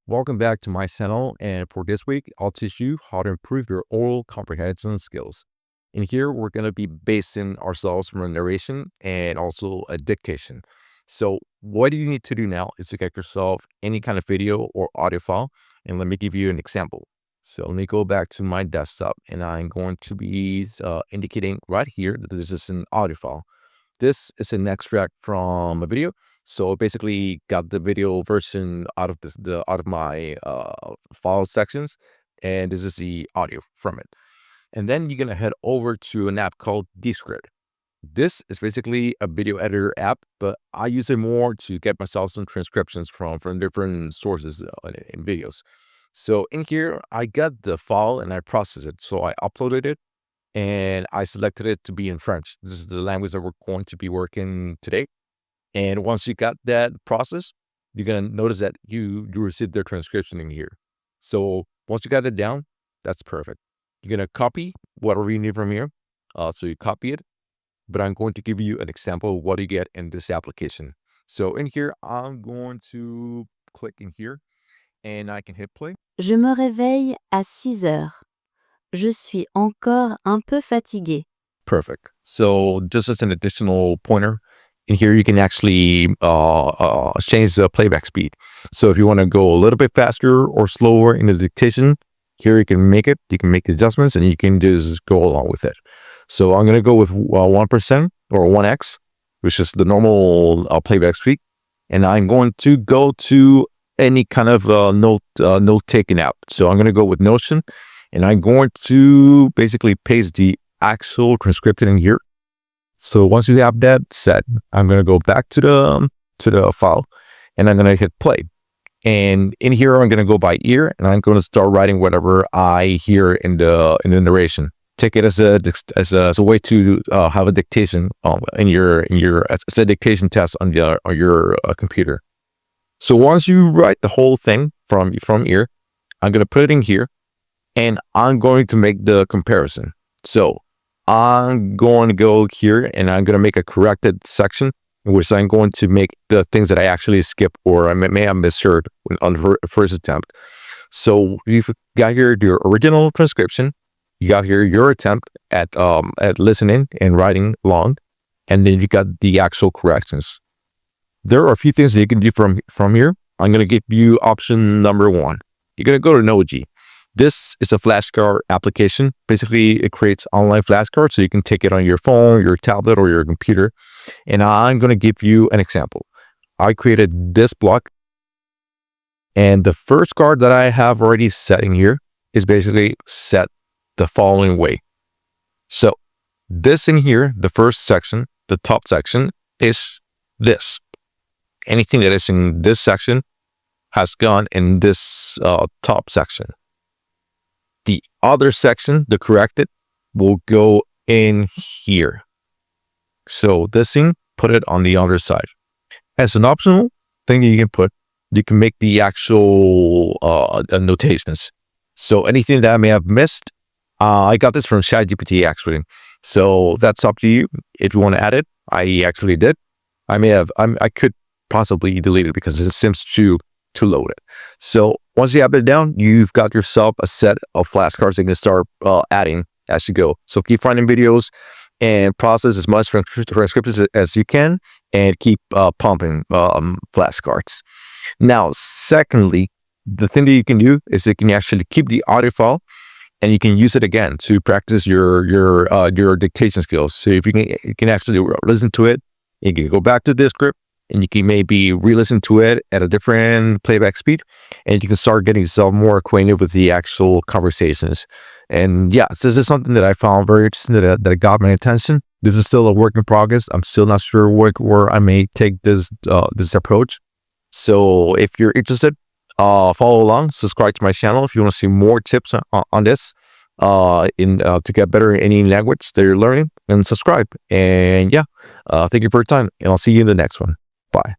Welcome back to my channel, and for this week, I'll teach you how to improve your oral comprehension skills. In here, we're going to be basing ourselves from a narration and also a dictation. So what you need to do now is to get yourself any kind of video or audio file, and let me give you an example. So let me go back to my desktop, and I'm going to be indicating right here that this is an audio file. This is an extract from a video. So basically got the video version out of out of my file sections, and this is the audio from it. And then you're gonna head over to an app called Descript. This is basically a video editor app, but I use it more to get myself some transcriptions from different sources in videos. So in here, I got the file and I processed it. So I uploaded it and I selected it to be in French. This is the language that we're going to be working today. And once you got that process, you're going to notice that you received their transcription in here. So once you got it down, that's perfect. You're going to copy whatever you need from here. So you copy it, but I'm going to give you an example of what you get in this application. So in here, I'm going to click in here and I can hit play. Je me réveille à 6 heures. Je suis encore un peu fatigué. Perfect. So just as an additional pointer, in here you can actually change the playback speed. So if you want to go a little bit faster or slower in the dictation, here you can make it. You can make adjustments and you can just go along with it. So I'm going to go with 1% or 1x, which is the normal playback speed. And I'm going to go to any kind of note taking app. So I'm going to go with Notion, and I'm going to basically paste the actual transcription in here. So once you have that set, I'm going to go back to the file, and I'm going to hit play. And in here, I'm going to go by ear, and I'm going to start writing whatever I hear in the narration. Take it as a way to have a dictation as a dictation test on your computer. So once you write the whole thing from ear, I'm going to put it in here, and I'm going to make the comparison. So I'm going to go here and I'm going to make a corrected section in which I'm going to make the things that I actually skip or I may have misheard on the first attempt. So you've got here your original transcription, you got here your attempt at listening and writing along, and then you got the actual corrections. There are a few things that you can do from here. I'm going to give you option number 1. You're going to go to Noji. This is a flashcard application. Basically, it creates online flashcards so you can take it on your phone, your tablet, or your computer. And I'm going to give you an example. I created this block, and the first card that I have already set in here is basically set the following way. So this in here, the first section, the top section, is this. Anything that is in this section has gone in this top section. The other section, the corrected, will go in here. So this thing, put it on the other side. As an optional thing you can make the actual notations. So anything that I may have missed, I got this from ChatGPT actually. So that's up to you. If you want to add it, I actually did. I could possibly delete it because it seems to load it. So once you have it down, you've got yourself a set of flashcards you can start adding as you go. So keep finding videos and process as much transcriptions as you can and keep pumping flashcards. Now, secondly, the thing that you can do is you can actually keep the audio file and you can use it again to practice your dictation skills. So if you can actually listen to it, you can go back to Descript, and you can maybe re-listen to it at a different playback speed, and you can start getting yourself more acquainted with the actual conversations. And yeah, this is something that I found very interesting that got my attention. This is still a work in progress. I'm still not sure where I may take this approach. So if you're interested, follow along, subscribe to my channel if you want to see more tips on this to get better in any language that you're learning, and subscribe. And yeah, thank you for your time, and I'll see you in the next one. Bye.